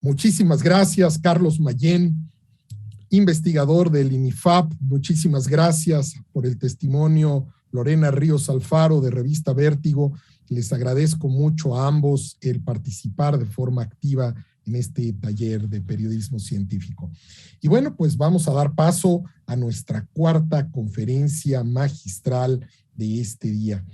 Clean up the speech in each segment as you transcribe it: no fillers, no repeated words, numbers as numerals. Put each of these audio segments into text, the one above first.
Muchísimas gracias, Carlos Mayén, investigador del INIFAP. Muchísimas gracias por el testimonio, Lorena Ríos Alfaro, de Revista Vértigo. Les agradezco mucho a ambos el participar de forma activa en este taller de periodismo científico. Y bueno, pues vamos a dar paso a nuestra cuarta conferencia magistral de este día.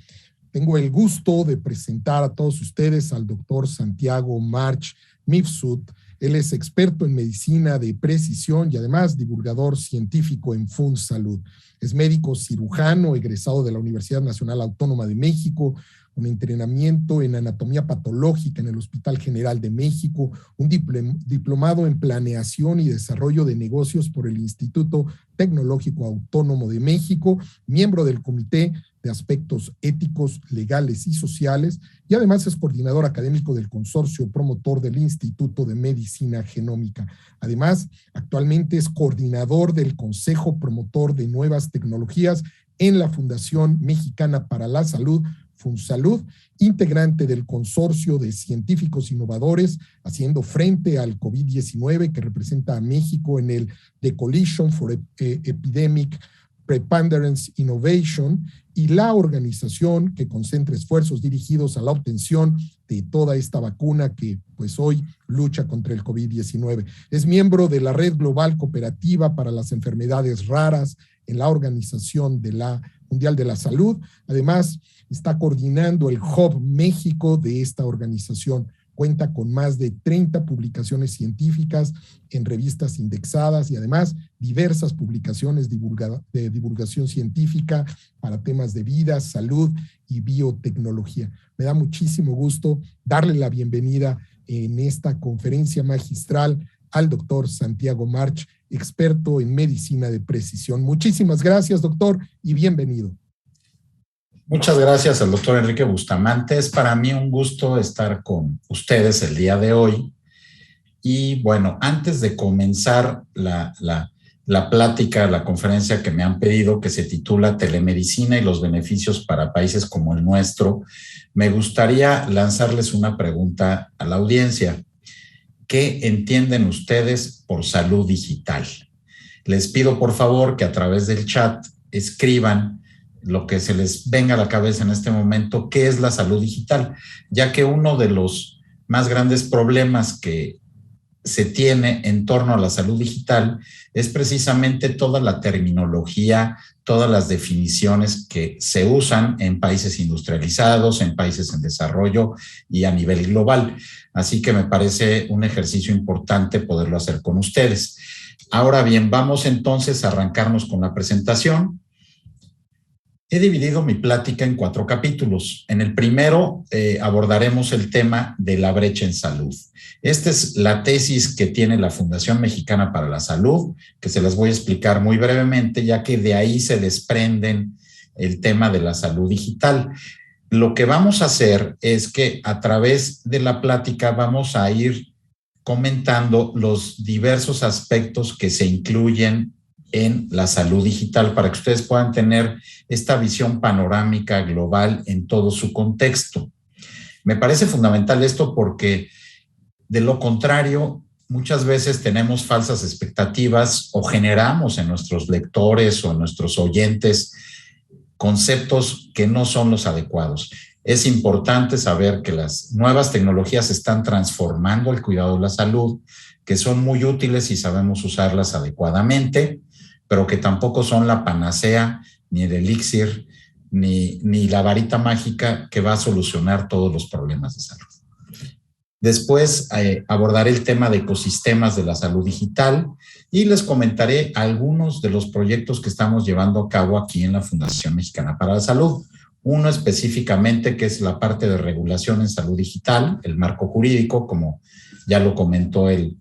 Tengo el gusto de presentar a todos ustedes al doctor Santiago March Mifsud. Él es experto en medicina de precisión y además divulgador científico en FunSalud. Es médico cirujano egresado de la Universidad Nacional Autónoma de México, un entrenamiento en anatomía patológica en el Hospital General de México, un diplomado en planeación y desarrollo de negocios por el Instituto Tecnológico Autónomo de México, miembro del Comité de Aspectos Éticos, Legales y Sociales, y además es coordinador académico del consorcio promotor del Instituto de Medicina Genómica. Además, actualmente es coordinador del Consejo Promotor de Nuevas Tecnologías en la Fundación Mexicana para la Salud, FunSalud, integrante del consorcio de científicos innovadores haciendo frente al COVID-19 que representa a México en el The Coalition for Epidemic Preponderance Innovation, y la organización que concentra esfuerzos dirigidos a la obtención de toda esta vacuna que pues hoy lucha contra el COVID-19. Es miembro de la Red Global Cooperativa para las Enfermedades Raras en la Organización Mundial de la Salud. Además, está coordinando el Hub México de esta organización. Cuenta con más de 30 publicaciones científicas en revistas indexadas y además diversas publicaciones de divulgación científica para temas de vida, salud y biotecnología. Me da muchísimo gusto darle la bienvenida en esta conferencia magistral al doctor Santiago March, experto en medicina de precisión. Muchísimas gracias, doctor, y bienvenido. Muchas gracias al doctor Enrique Bustamante. Es para mí un gusto estar con ustedes el día de hoy. Y bueno, antes de comenzar la plática, la conferencia que me han pedido, que se titula Telemedicina y los beneficios para países como el nuestro, me gustaría lanzarles una pregunta a la audiencia. ¿Qué entienden ustedes por salud digital? Les pido por favor que a través del chat escriban lo que se les venga a la cabeza en este momento, qué es la salud digital, ya que uno de los más grandes problemas que se tiene en torno a la salud digital es precisamente toda la terminología, todas las definiciones que se usan en países industrializados, en países en desarrollo y a nivel global. Así que me parece un ejercicio importante poderlo hacer con ustedes. Ahora bien, vamos entonces a arrancarnos con la presentación. He dividido mi plática en 4 capítulos. En el primero abordaremos el tema de la brecha en salud. Esta es la tesis que tiene la Fundación Mexicana para la Salud, que se las voy a explicar muy brevemente, ya que de ahí se desprenden el tema de la salud digital. Lo que vamos a hacer es que a través de la plática vamos a ir comentando los diversos aspectos que se incluyen en la salud digital para que ustedes puedan tener esta visión panorámica global en todo su contexto. Me parece fundamental esto porque de lo contrario, muchas veces tenemos falsas expectativas o generamos en nuestros lectores o en nuestros oyentes conceptos que no son los adecuados. Es importante saber que las nuevas tecnologías están transformando el cuidado de la salud, que son muy útiles y sabemos usarlas adecuadamente, pero que tampoco son la panacea, ni el elixir, ni la varita mágica que va a solucionar todos los problemas de salud. Después abordaré el tema de ecosistemas de la salud digital y les comentaré algunos de los proyectos que estamos llevando a cabo aquí en la Fundación Mexicana para la Salud. Uno específicamente que es la parte de regulación en salud digital, el marco jurídico, como ya lo comentó el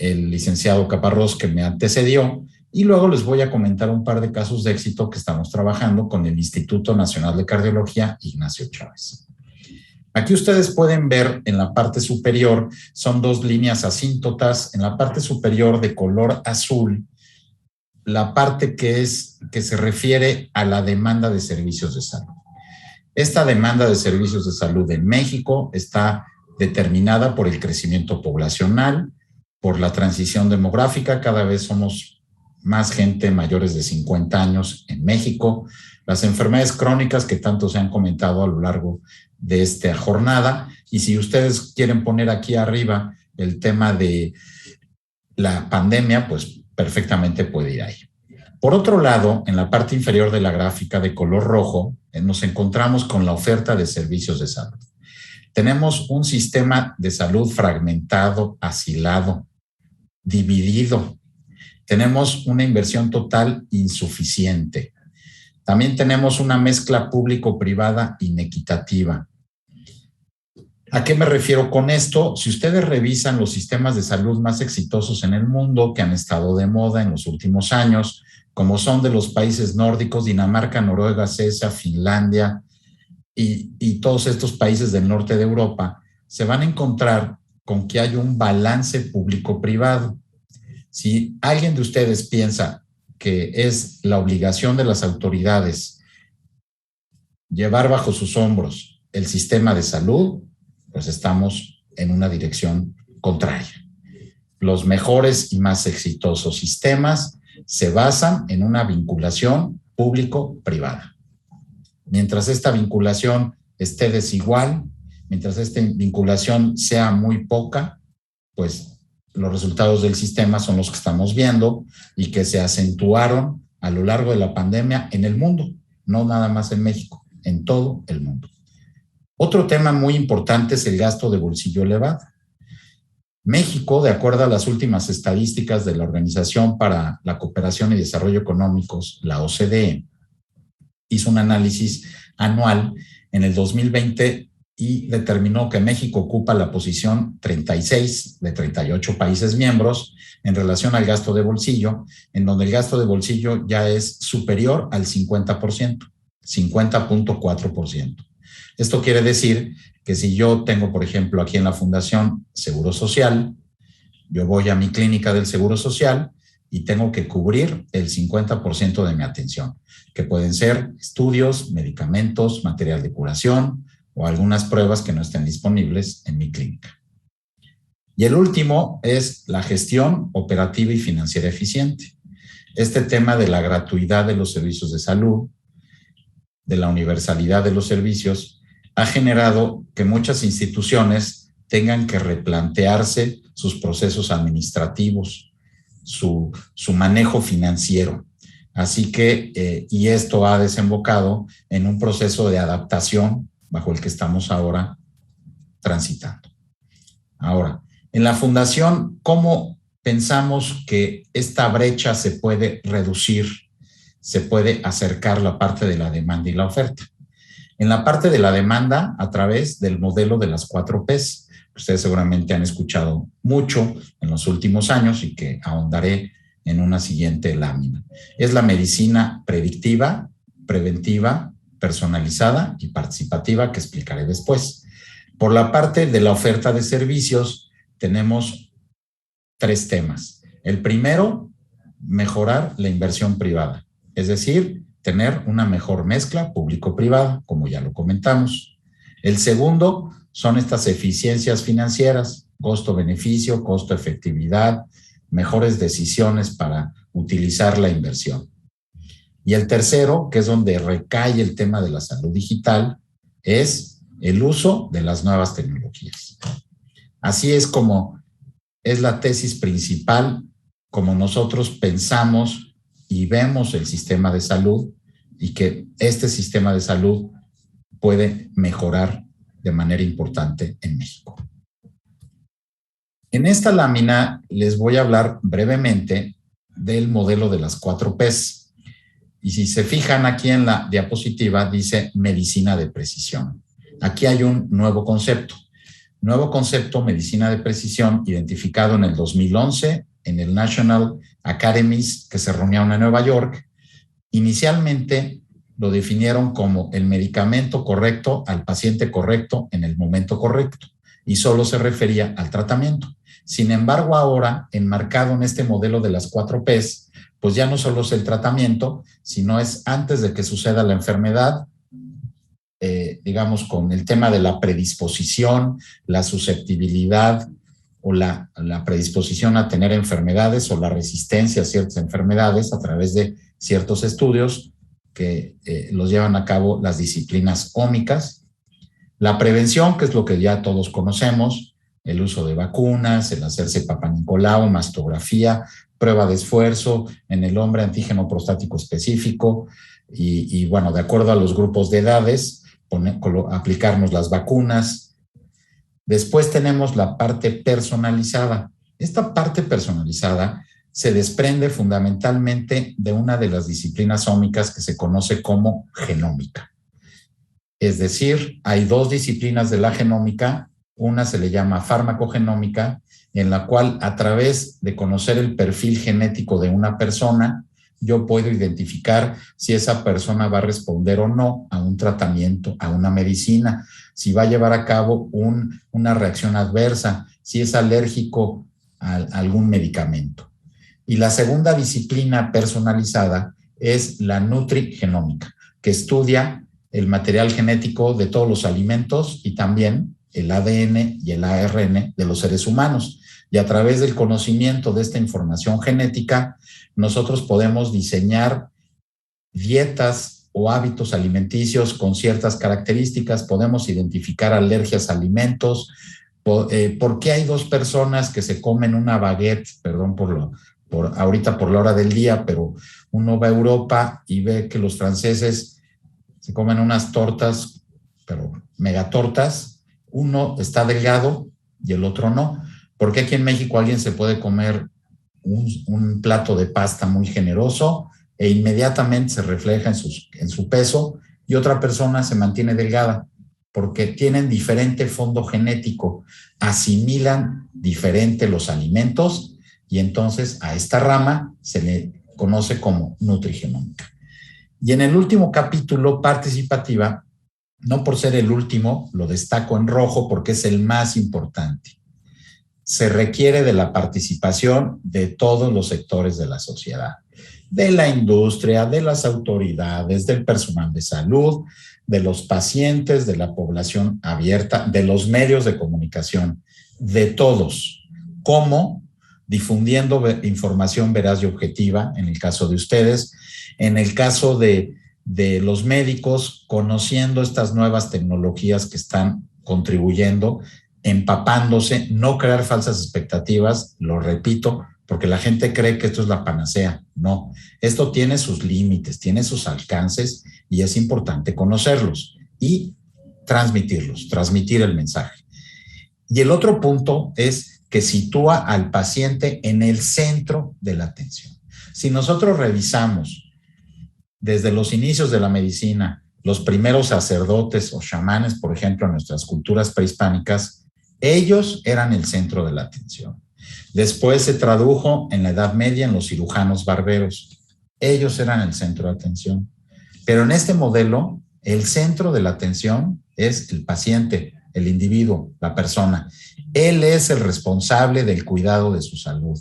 licenciado Caparrós que me antecedió. Y luego les voy a comentar un par de casos de éxito que estamos trabajando con el Instituto Nacional de Cardiología Ignacio Chávez. Aquí ustedes pueden ver en la parte superior, son 2 líneas asíntotas. En la parte superior de color azul, la parte que se refiere a la demanda de servicios de salud. Esta demanda de servicios de salud en México está determinada por el crecimiento poblacional, por la transición demográfica. Cada vez somos más gente mayores de 50 años en México. Las enfermedades crónicas que tanto se han comentado a lo largo de esta jornada. Y si ustedes quieren poner aquí arriba el tema de la pandemia, pues perfectamente puede ir ahí. Por otro lado, en la parte inferior de la gráfica de color rojo, nos encontramos con la oferta de servicios de salud. Tenemos un sistema de salud fragmentado, asilado, dividido. Tenemos una inversión total insuficiente. También tenemos una mezcla público-privada inequitativa. ¿A qué me refiero con esto? Si ustedes revisan los sistemas de salud más exitosos en el mundo que han estado de moda en los últimos años, como son de los países nórdicos, Dinamarca, Noruega, Suecia, Finlandia y todos estos países del norte de Europa, se van a encontrar con que hay un balance público-privado. Si alguien de ustedes piensa que es la obligación de las autoridades llevar bajo sus hombros el sistema de salud, pues estamos en una dirección contraria. Los mejores y más exitosos sistemas se basan en una vinculación público-privada. Mientras esta vinculación esté desigual, mientras esta vinculación sea muy poca, pues los resultados del sistema son los que estamos viendo y que se acentuaron a lo largo de la pandemia en el mundo, no nada más en México, en todo el mundo. Otro tema muy importante es el gasto de bolsillo elevado. México, de acuerdo a las últimas estadísticas de la Organización para la Cooperación y Desarrollo Económicos, la OCDE, hizo un análisis anual en el 2020 y determinó que México ocupa la posición 36 de 38 países miembros en relación al gasto de bolsillo, en donde el gasto de bolsillo ya es superior al 50%, 50.4%. Esto quiere decir que si yo tengo, por ejemplo, aquí en la Fundación Seguro Social, yo voy a mi clínica del Seguro Social y tengo que cubrir el 50% de mi atención, que pueden ser estudios, medicamentos, material de curación o algunas pruebas que no estén disponibles en mi clínica. Y el último es la gestión operativa y financiera eficiente. Este tema de la gratuidad de los servicios de salud, de la universalidad de los servicios, ha generado que muchas instituciones tengan que replantearse sus procesos administrativos, su manejo financiero. Así que, y esto ha desembocado en un proceso de adaptación bajo el que estamos ahora transitando. Ahora, en la Fundación, ¿cómo pensamos que esta brecha se puede reducir, se puede acercar la parte de la demanda y la oferta? En la parte de la demanda, a través del modelo de las 4 Ps, que ustedes seguramente han escuchado mucho en los últimos años y que ahondaré en una siguiente lámina. Es la medicina predictiva, preventiva, personalizada y participativa, que explicaré después. Por la parte de la oferta de servicios, tenemos 3 temas. El primero, mejorar la inversión privada, es decir, tener una mejor mezcla público-privada, como ya lo comentamos. El segundo son estas eficiencias financieras, costo-beneficio, costo-efectividad, mejores decisiones para utilizar la inversión. Y el tercero, que es donde recae el tema de la salud digital, es el uso de las nuevas tecnologías. Así es como es la tesis principal, como nosotros pensamos y vemos el sistema de salud, y que este sistema de salud puede mejorar de manera importante en México. En esta lámina les voy a hablar brevemente del modelo de las 4 Ps. Y si se fijan aquí en la diapositiva, dice medicina de precisión. Aquí hay un nuevo concepto. Nuevo concepto, medicina de precisión, identificado en el 2011 en el National Academies, que se reunieron en Nueva York. Inicialmente lo definieron como el medicamento correcto al paciente correcto en el momento correcto y solo se refería al tratamiento. Sin embargo, ahora, enmarcado en este modelo de las 4 Ps, pues ya no solo es el tratamiento, sino es antes de que suceda la enfermedad, digamos, con el tema de la predisposición, la susceptibilidad o la predisposición a tener enfermedades o la resistencia a ciertas enfermedades a través de ciertos estudios que los llevan a cabo las disciplinas ómicas. La prevención, que es lo que ya todos conocemos, el uso de vacunas, el hacerse Papá Nicolau, mastografía, prueba de esfuerzo en el hombre, antígeno prostático específico y bueno, de acuerdo a los grupos de edades, aplicarnos las vacunas. Después tenemos la parte personalizada. Esta parte personalizada se desprende fundamentalmente de una de las disciplinas ómicas que se conoce como genómica. Es decir, hay dos disciplinas de la genómica. Una se le llama farmacogenómica, en la cual a través de conocer el perfil genético de una persona, yo puedo identificar si esa persona va a responder o no a un tratamiento, a una medicina, si va a llevar a cabo una reacción adversa, si es alérgico a algún medicamento. Y la segunda disciplina personalizada es la nutrigenómica, que estudia el material genético de todos los alimentos y también el ADN y el ARN de los seres humanos. Y a través del conocimiento de esta información genética, nosotros podemos diseñar dietas o hábitos alimenticios con ciertas características, podemos identificar alergias a alimentos. ¿Por qué hay dos personas que se comen una baguette? Perdón ahorita por la hora del día, pero uno va a Europa y ve que los franceses se comen unas tortas, pero megatortas. Uno está delgado y el otro no. ¿Por qué aquí en México alguien se puede comer un plato de pasta muy generoso e inmediatamente se refleja en su peso y otra persona se mantiene delgada? Porque tienen diferente fondo genético, asimilan diferente los alimentos y entonces a esta rama se le conoce como nutrigenómica. Y en el último capítulo, participativa, no por ser el último, lo destaco en rojo porque es el más importante. Se requiere de la participación de todos los sectores de la sociedad, de la industria, de las autoridades, del personal de salud, de los pacientes, de la población abierta, de los medios de comunicación, de todos. ¿Cómo? Difundiendo información veraz y objetiva, en el caso de ustedes, en el caso de los médicos, conociendo estas nuevas tecnologías que están contribuyendo, empapándose, no crear falsas expectativas, lo repito, porque la gente cree que esto es la panacea. No, esto tiene sus límites, tiene sus alcances y es importante conocerlos y transmitirlos, transmitir el mensaje. Y el otro punto es que sitúa al paciente en el centro de la atención. Si nosotros revisamos desde los inicios de la medicina, los primeros sacerdotes o chamanes, por ejemplo, en nuestras culturas prehispánicas, ellos eran el centro de la atención. Después se tradujo en la Edad Media en los cirujanos barberos. Ellos eran el centro de atención. Pero en este modelo, el centro de la atención es el paciente, el individuo, la persona. Él es el responsable del cuidado de su salud.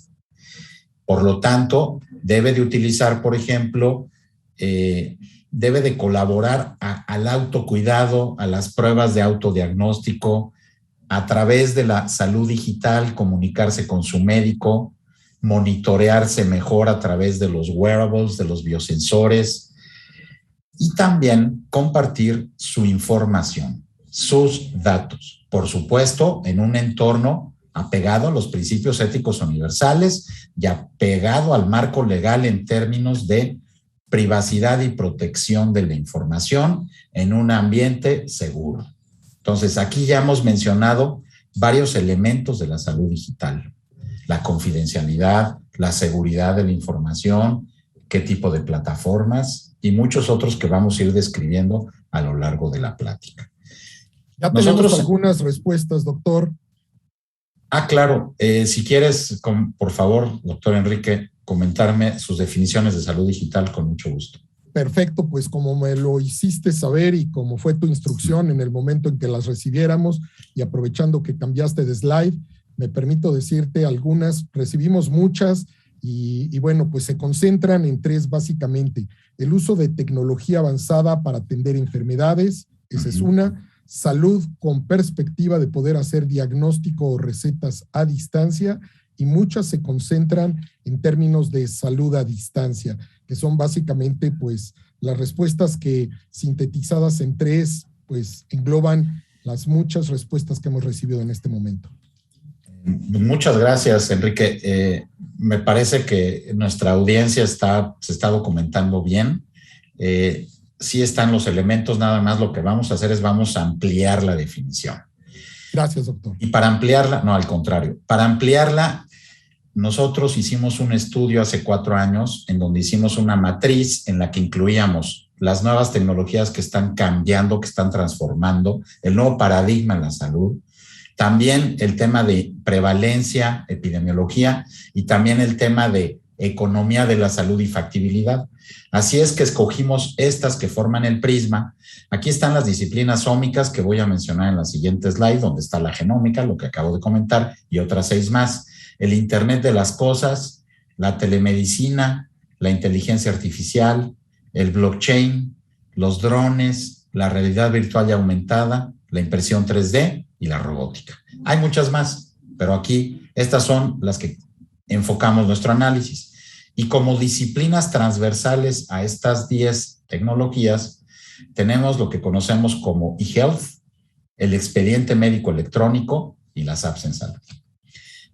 Por lo tanto, debe de utilizar, por ejemplo, debe de colaborar al autocuidado, a las pruebas de autodiagnóstico, a través de la salud digital, comunicarse con su médico, monitorearse mejor a través de los wearables, de los biosensores y también compartir su información, sus datos. Por supuesto, en un entorno apegado a los principios éticos universales y apegado al marco legal en términos de privacidad y protección de la información en un ambiente seguro. Entonces, aquí ya hemos mencionado varios elementos de la salud digital: la confidencialidad, la seguridad de la información, qué tipo de plataformas y muchos otros que vamos a ir describiendo a lo largo de la plática. Ya tenemos algunas respuestas, doctor. Claro. Si quieres, por favor, doctor Enrique, comentarme sus definiciones de salud digital, con mucho gusto. Perfecto, pues como me lo hiciste saber y como fue tu instrucción en el momento en que las recibiéramos y aprovechando que cambiaste de slide, me permito decirte algunas, recibimos muchas y bueno, pues se concentran en tres básicamente. El uso de tecnología avanzada para atender enfermedades, esa es una. salud con perspectiva de poder hacer diagnóstico o recetas a distancia, y muchas se concentran en términos de salud a distancia, que son básicamente pues las respuestas que, sintetizadas en 3, pues engloban las muchas respuestas que hemos recibido en este momento. Muchas gracias, Enrique. Me parece que nuestra audiencia se está documentando bien. Sí están los elementos, nada más lo que vamos a hacer es vamos a ampliar la definición. Gracias, doctor. Y para ampliarla, no, al contrario, para ampliarla, nosotros hicimos un estudio hace 4 años en donde hicimos una matriz en la que incluíamos las nuevas tecnologías que están cambiando, que están transformando, el nuevo paradigma en la salud, también el tema de prevalencia, epidemiología y también el tema de economía de la salud y factibilidad. Así es que escogimos estas que forman el prisma. Aquí están las disciplinas ómicas que voy a mencionar en la siguiente slide, donde está la genómica, lo que acabo de comentar, y otras 6 más. El Internet de las cosas, la telemedicina, la inteligencia artificial, el blockchain, los drones, la realidad virtual y aumentada, la impresión 3D y la robótica. Hay muchas más, pero aquí estas son las que enfocamos nuestro análisis. Y como disciplinas transversales a estas 10 tecnologías, tenemos lo que conocemos como eHealth, el expediente médico electrónico y las apps en salud.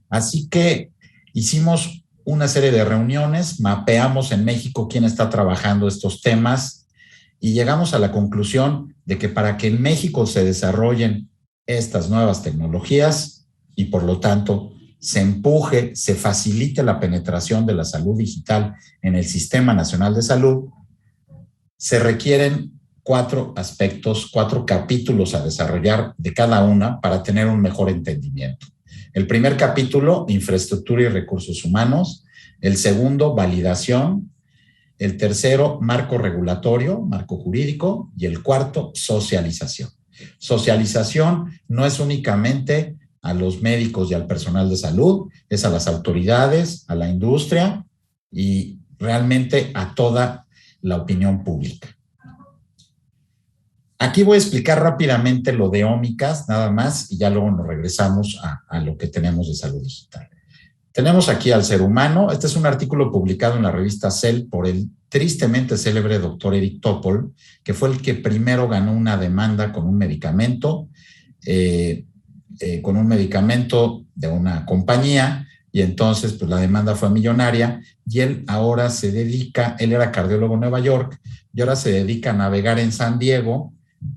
Así que hicimos una serie de reuniones, mapeamos en México quién está trabajando estos temas y llegamos a la conclusión de que para que en México se desarrollen estas nuevas tecnologías y por lo tanto se empuje, se facilite la penetración de la salud digital en el Sistema Nacional de Salud, se requieren 4 aspectos, 4 capítulos a desarrollar de cada una para tener un mejor entendimiento. El primer capítulo, infraestructura y recursos humanos. El segundo, validación. El tercero, marco regulatorio, marco jurídico. Y el cuarto, socialización. Socialización no es únicamente a los médicos y al personal de salud, es a las autoridades, a la industria y realmente a toda la opinión pública. Aquí voy a explicar rápidamente lo de ómicas, nada más, y ya luego nos regresamos a lo que tenemos de salud digital. Tenemos aquí al ser humano. Este es un artículo publicado en la revista Cell por el tristemente célebre doctor Eric Topol, que fue el que primero ganó una demanda con un medicamento de una compañía, y entonces pues la demanda fue millonaria, y él ahora se dedica, él era cardiólogo en Nueva York, y ahora se dedica a navegar en San Diego,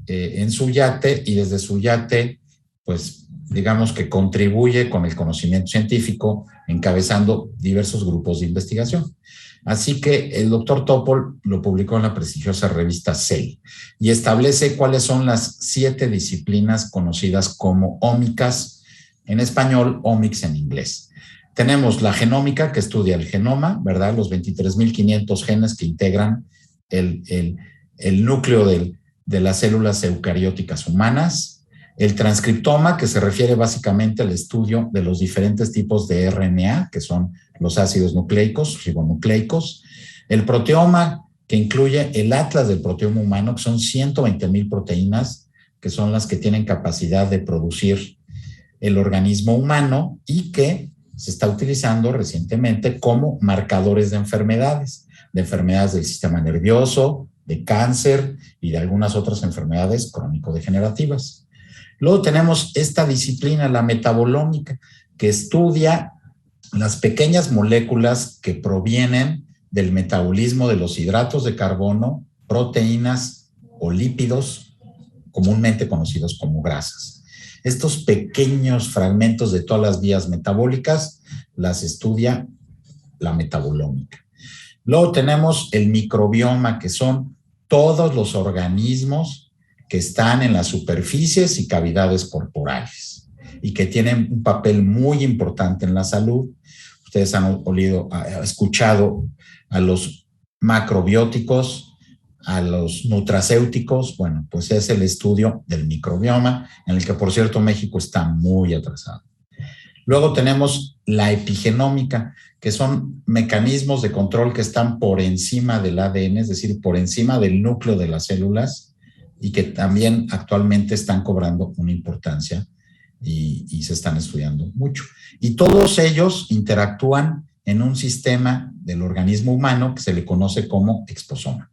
en su yate, y desde su yate, pues digamos que contribuye con el conocimiento científico, encabezando diversos grupos de investigación. Así que el doctor Topol lo publicó en la prestigiosa revista Cell y establece cuáles son las 7 disciplinas conocidas como ómicas, en español, omics en inglés. Tenemos la genómica, que estudia el genoma, ¿verdad? Los 23.500 genes que integran el núcleo de las células eucarióticas humanas. El transcriptoma, que se refiere básicamente al estudio de los diferentes tipos de RNA, que son los ácidos nucleicos, ribonucleicos. El proteoma, que incluye el atlas del proteoma humano, que son 120,000 proteínas, que son las que tienen capacidad de producir el organismo humano y que se está utilizando recientemente como marcadores de enfermedades del sistema nervioso, de cáncer y de algunas otras enfermedades crónico-degenerativas. Luego tenemos esta disciplina, la metabolómica, que estudia las pequeñas moléculas que provienen del metabolismo de los hidratos de carbono, proteínas o lípidos, comúnmente conocidos como grasas. Estos pequeños fragmentos de todas las vías metabólicas las estudia la metabolómica. Luego tenemos el microbioma, que son todos los organismos que están en las superficies y cavidades corporales y que tienen un papel muy importante en la salud. Ustedes han escuchado a los macrobióticos, a los nutracéuticos. Bueno, pues es el estudio del microbioma, en el que, por cierto, México está muy atrasado. Luego tenemos la epigenómica, que son mecanismos de control que están por encima del ADN, es decir, por encima del núcleo de las células, y que también actualmente están cobrando una importancia y se están estudiando mucho. Y todos ellos interactúan en un sistema del organismo humano que se le conoce como exposoma.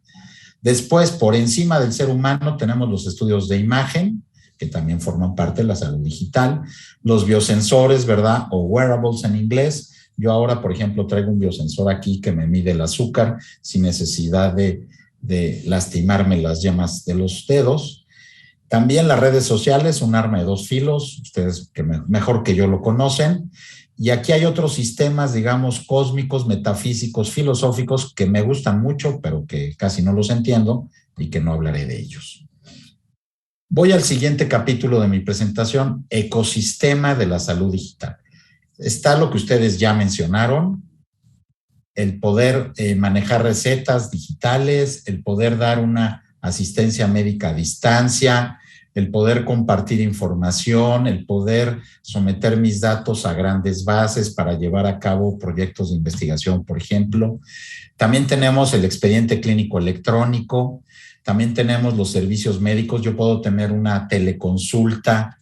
Después, por encima del ser humano, tenemos los estudios de imagen, que también forman parte de la salud digital, los biosensores, ¿verdad? O wearables en inglés. Yo ahora, por ejemplo, traigo un biosensor aquí que me mide el azúcar sin necesidad de lastimarme las yemas de los dedos. También las redes sociales, un arma de dos filos, ustedes que mejor que yo lo conocen. Y aquí hay otros sistemas, digamos, cósmicos, metafísicos, filosóficos, que me gustan mucho, pero que casi no los entiendo y que no hablaré de ellos. Voy al siguiente capítulo de mi presentación, ecosistema de la salud digital. Está lo que ustedes ya mencionaron, el poder manejar recetas digitales, el poder dar una asistencia médica a distancia, el poder compartir información, el poder someter mis datos a grandes bases para llevar a cabo proyectos de investigación, por ejemplo. También tenemos el expediente clínico electrónico, también tenemos los servicios médicos. Yo puedo tener una teleconsulta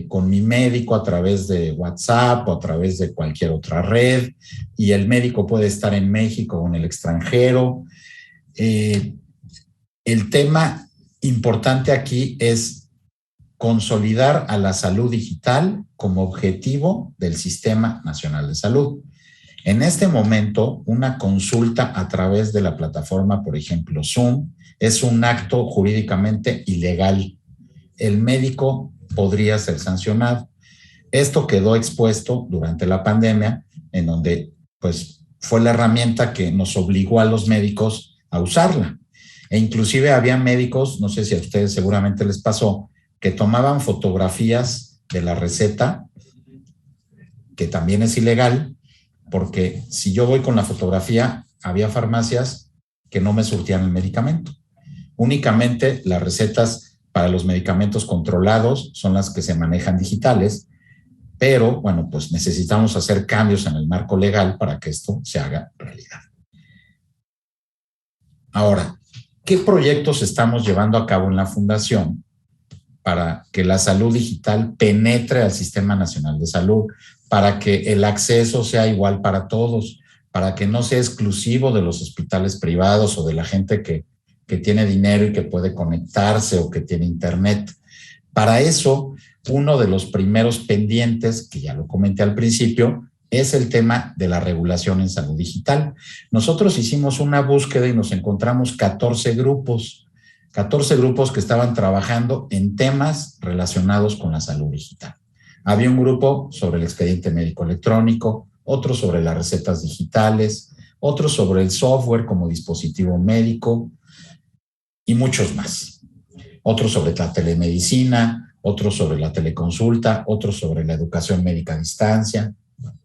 con mi médico a través de WhatsApp o a través de cualquier otra red, y el médico puede estar en México o en el extranjero. El tema importante aquí es consolidar a la salud digital como objetivo del Sistema Nacional de Salud. En este momento, una consulta a través de la plataforma, por ejemplo, Zoom, es un acto jurídicamente ilegal. El médico podría ser sancionado. Esto quedó expuesto durante la pandemia, en donde pues, fue la herramienta que nos obligó a los médicos a usarla. E inclusive había médicos, no sé si a ustedes seguramente les pasó, que tomaban fotografías de la receta, que también es ilegal, porque si yo voy con la fotografía, había farmacias que no me surtían el medicamento. Únicamente las recetas para los medicamentos controlados son las que se manejan digitales, pero bueno, pues necesitamos hacer cambios en el marco legal para que esto se haga realidad. Ahora, ¿qué proyectos estamos llevando a cabo en la Fundación para que la salud digital penetre al Sistema Nacional de Salud, para que el acceso sea igual para todos, para que no sea exclusivo de los hospitales privados o de la gente que tiene dinero y que puede conectarse o que tiene internet? Para eso, uno de los primeros pendientes, que ya lo comenté al principio, es el tema de la regulación en salud digital. Nosotros hicimos una búsqueda y nos encontramos 14 grupos que estaban trabajando en temas relacionados con la salud digital. Había un grupo sobre el expediente médico electrónico, otro sobre las recetas digitales, otro sobre el software como dispositivo médico y muchos más. Otro sobre la telemedicina, otro sobre la teleconsulta, otro sobre la educación médica a distancia.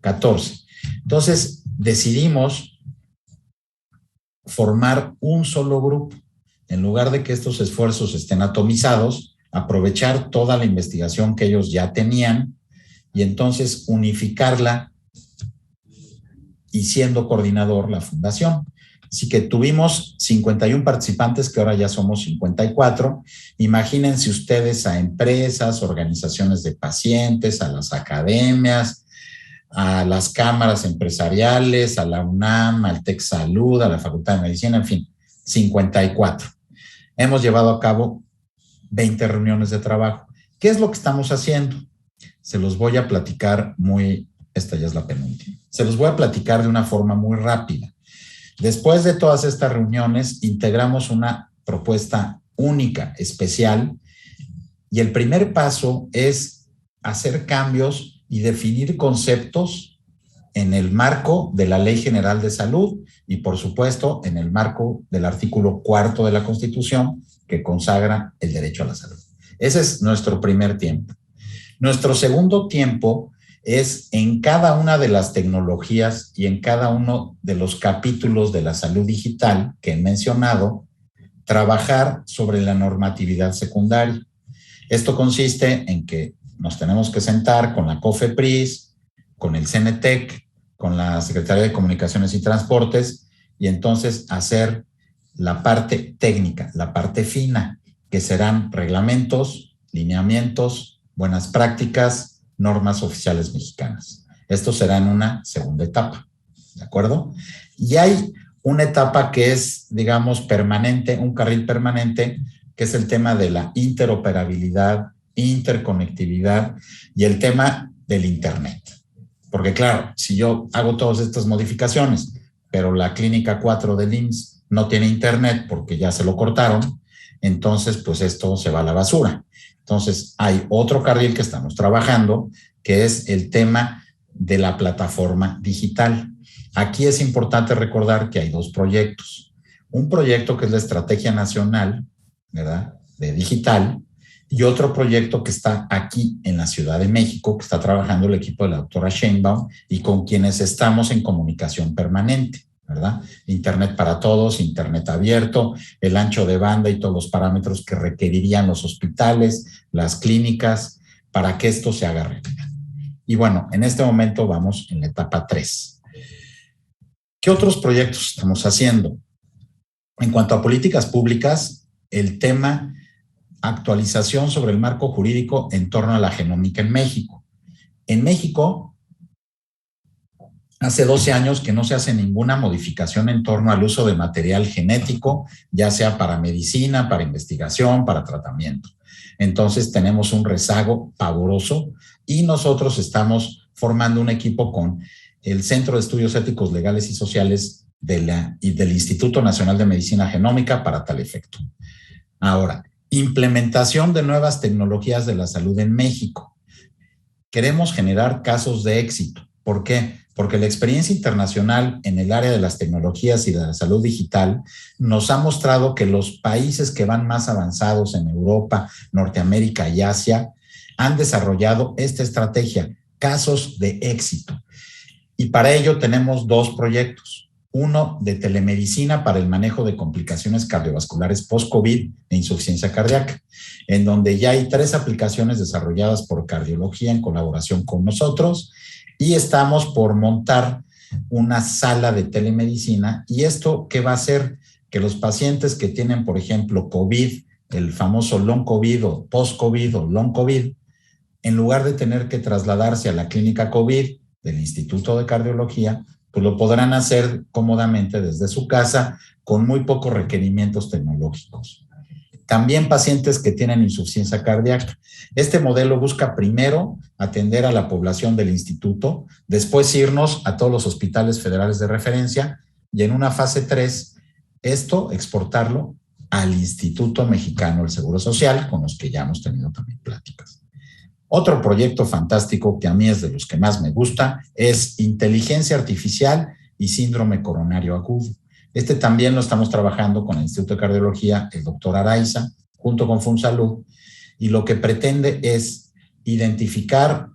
14. Entonces, decidimos formar un solo grupo. En lugar de que estos esfuerzos estén atomizados, aprovechar toda la investigación que ellos ya tenían y entonces unificarla y siendo coordinador la fundación. Así que tuvimos 51 participantes, que ahora ya somos 54. Imagínense ustedes a empresas, organizaciones de pacientes, a las academias, a las cámaras empresariales, a la UNAM, al TEC Salud, a la Facultad de Medicina, en fin, 54. Hemos llevado a cabo 20 reuniones de trabajo. ¿Qué es lo que estamos haciendo? Se los voy a platicar esta ya es la penúltima. Se los voy a platicar de una forma muy rápida. Después de todas estas reuniones, integramos una propuesta única, especial, y el primer paso es hacer cambios y definir conceptos en el marco de la Ley General de Salud y, por supuesto, en el marco del artículo 4 de la Constitución que consagra el derecho a la salud. Ese es nuestro primer tiempo. Nuestro segundo tiempo es en cada una de las tecnologías y en cada uno de los capítulos de la salud digital que he mencionado, trabajar sobre la normatividad secundaria. Esto consiste en que nos tenemos que sentar con la COFEPRIS, con el CENETEC, con la Secretaría de Comunicaciones y Transportes y entonces hacer la parte técnica, la parte fina, que serán reglamentos, lineamientos, buenas prácticas, normas oficiales mexicanas. Esto será en una segunda etapa, ¿de acuerdo? Y hay una etapa que es, digamos, permanente, un carril permanente, que es el tema de la interoperabilidad, interconectividad y el tema del Internet. Porque claro, si yo hago todas estas modificaciones, pero la clínica 4 del IMSS no tiene Internet porque ya se lo cortaron, entonces pues esto se va a la basura. Entonces hay otro carril que estamos trabajando, que es el tema de la plataforma digital. Aquí es importante recordar que hay dos proyectos. Un proyecto que es la Estrategia Nacional, ¿verdad?, de digital, y otro proyecto que está aquí en la Ciudad de México, que está trabajando el equipo de la doctora Sheinbaum y con quienes estamos en comunicación permanente, ¿verdad? Internet para todos, Internet abierto, el ancho de banda y todos los parámetros que requerirían los hospitales, las clínicas, para que esto se haga realidad. Y bueno, en este momento vamos en la etapa 3. ¿Qué otros proyectos estamos haciendo? En cuanto a políticas públicas, el tema actualización sobre el marco jurídico en torno a la genómica en México. En México, hace 12 años que no se hace ninguna modificación en torno al uso de material genético, ya sea para medicina, para investigación, para tratamiento. Entonces tenemos un rezago pavoroso y nosotros estamos formando un equipo con el Centro de Estudios Éticos, Legales y Sociales del Instituto Nacional de Medicina Genómica para tal efecto. Ahora, implementación de nuevas tecnologías de la salud en México. Queremos generar casos de éxito. ¿Por qué? Porque la experiencia internacional en el área de las tecnologías y de la salud digital nos ha mostrado que los países que van más avanzados en Europa, Norteamérica y Asia han desarrollado esta estrategia, casos de éxito. Y para ello tenemos dos proyectos. Uno de telemedicina para el manejo de complicaciones cardiovasculares post-COVID e insuficiencia cardíaca, en donde ya hay 3 aplicaciones desarrolladas por Cardiología en colaboración con nosotros y estamos por montar una sala de telemedicina. ¿Y esto qué va a hacer? Que los pacientes que tienen, por ejemplo, COVID, el famoso long COVID o post-COVID o long COVID, en lugar de tener que trasladarse a la clínica COVID del Instituto de Cardiología, pues lo podrán hacer cómodamente desde su casa con muy pocos requerimientos tecnológicos. También pacientes que tienen insuficiencia cardíaca. Este modelo busca primero atender a la población del instituto, después irnos a todos los hospitales federales de referencia y en una fase 3, esto exportarlo al Instituto Mexicano del Seguro Social, con los que ya hemos tenido también pláticas. Otro proyecto fantástico que a mí es de los que más me gusta es inteligencia artificial y síndrome coronario agudo. Este también lo estamos trabajando con el Instituto de Cardiología, el doctor Araiza, junto con FunSalud, y lo que pretende es identificar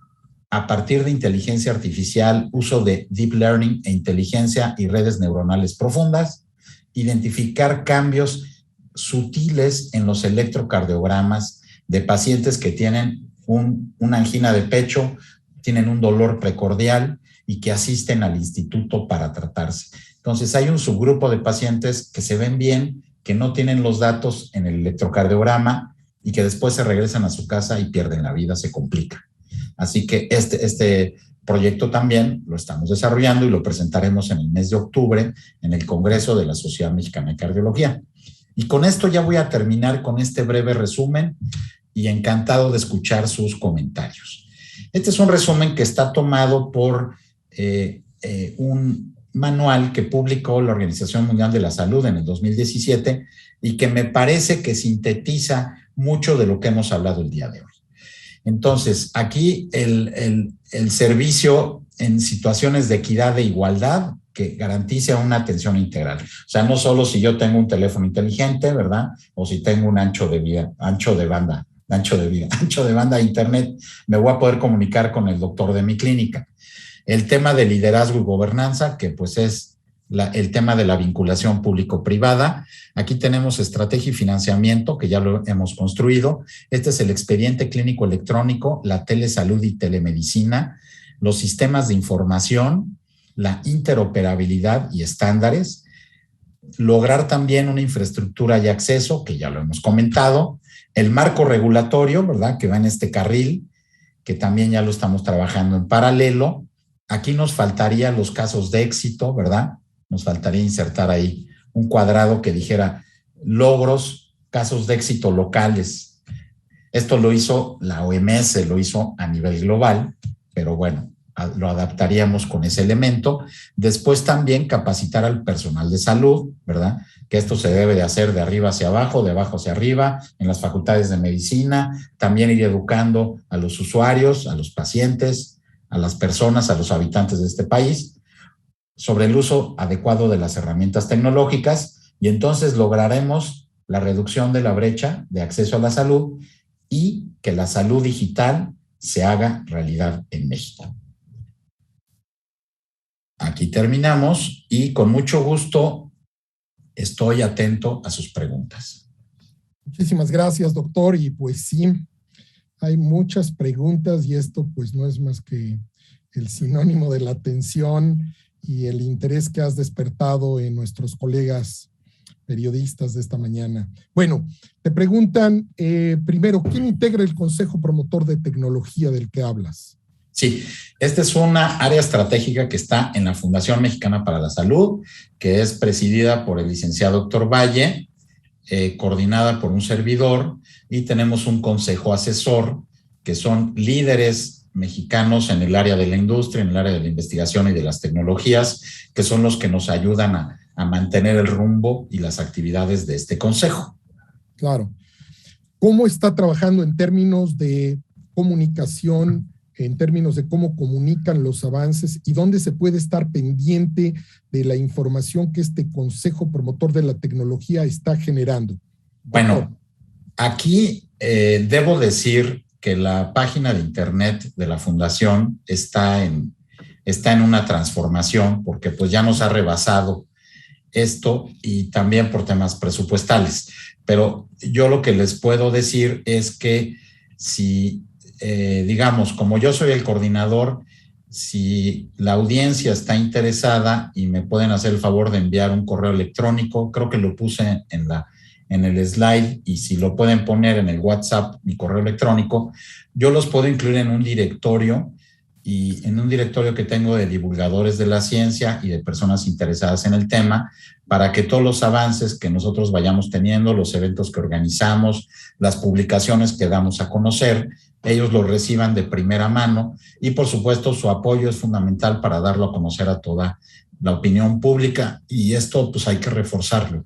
a partir de inteligencia artificial, uso de deep learning e inteligencia y redes neuronales profundas, identificar cambios sutiles en los electrocardiogramas de pacientes que tienen una angina de pecho, tienen un dolor precordial y que asisten al instituto para tratarse. Entonces hay un subgrupo de pacientes que se ven bien, que no tienen los datos en el electrocardiograma y que después se regresan a su casa y pierden la vida, se complica. Así que este proyecto también lo estamos desarrollando y lo presentaremos en el mes de octubre en el Congreso de la Sociedad Mexicana de Cardiología. Y con esto ya voy a terminar con este breve resumen y encantado de escuchar sus comentarios. Este es un resumen que está tomado por un manual que publicó la Organización Mundial de la Salud en el 2017 y que me parece que sintetiza mucho de lo que hemos hablado el día de hoy. Entonces, aquí el servicio en situaciones de equidad e igualdad que garantice una atención integral. O sea, no solo si yo tengo un teléfono inteligente, ¿verdad? O si tengo un ancho de banda de internet, me voy a poder comunicar con el doctor de mi clínica. El tema de liderazgo y gobernanza, que pues es el tema de la vinculación público-privada. Aquí tenemos estrategia y financiamiento, que ya lo hemos construido. Este es el expediente clínico electrónico, la telesalud y telemedicina, los sistemas de información, la interoperabilidad y estándares, lograr también una infraestructura y acceso, que ya lo hemos comentado, el marco regulatorio, ¿verdad?, que va en este carril, que también ya lo estamos trabajando en paralelo. Aquí nos faltaría los casos de éxito, ¿verdad? Nos faltaría insertar ahí un cuadrado que dijera logros, casos de éxito locales. Esto lo hizo la OMS, lo hizo a nivel global, pero bueno, lo adaptaríamos con ese elemento. Después también capacitar al personal de salud, ¿verdad? Que esto se debe de hacer de arriba hacia abajo, de abajo hacia arriba, en las facultades de medicina, también ir educando a los usuarios, a los pacientes, a las personas, a los habitantes de este país, sobre el uso adecuado de las herramientas tecnológicas, y entonces lograremos la reducción de la brecha de acceso a la salud y que la salud digital se haga realidad en México. Aquí terminamos y con mucho gusto estoy atento a sus preguntas. Muchísimas gracias, doctor. Y pues sí, hay muchas preguntas y esto pues no es más que el sinónimo de la atención y el interés que has despertado en nuestros colegas periodistas de esta mañana. Bueno, te preguntan primero, ¿quién integra el Consejo Promotor de Tecnología del que hablas? Sí, esta es una área estratégica que está en la Fundación Mexicana para la Salud, que es presidida por el licenciado Héctor Valle, coordinada por un servidor, y tenemos un consejo asesor, que son líderes mexicanos en el área de la industria, en el área de la investigación y de las tecnologías, que son los que nos ayudan a mantener el rumbo y las actividades de este consejo. Claro. ¿Cómo está trabajando en términos de comunicación, en términos de cómo comunican los avances y dónde se puede estar pendiente de la información que este Consejo Promotor de la Tecnología está generando? Bueno, aquí debo decir que la página de internet de la Fundación está en una transformación, porque pues ya nos ha rebasado esto y también por temas presupuestales. Pero yo lo que les puedo decir es que si, digamos, como yo soy el coordinador, si la audiencia está interesada y me pueden hacer el favor de enviar un correo electrónico, creo que lo puse en el slide, y si lo pueden poner en el WhatsApp, mi correo electrónico, yo los puedo incluir en un directorio, y en un directorio que tengo de divulgadores de la ciencia y de personas interesadas en el tema, para que todos los avances que nosotros vayamos teniendo, los eventos que organizamos, las publicaciones que damos a conocer, ellos los reciban de primera mano, y por supuesto su apoyo es fundamental para darlo a conocer a toda la opinión pública, y esto pues hay que reforzarlo.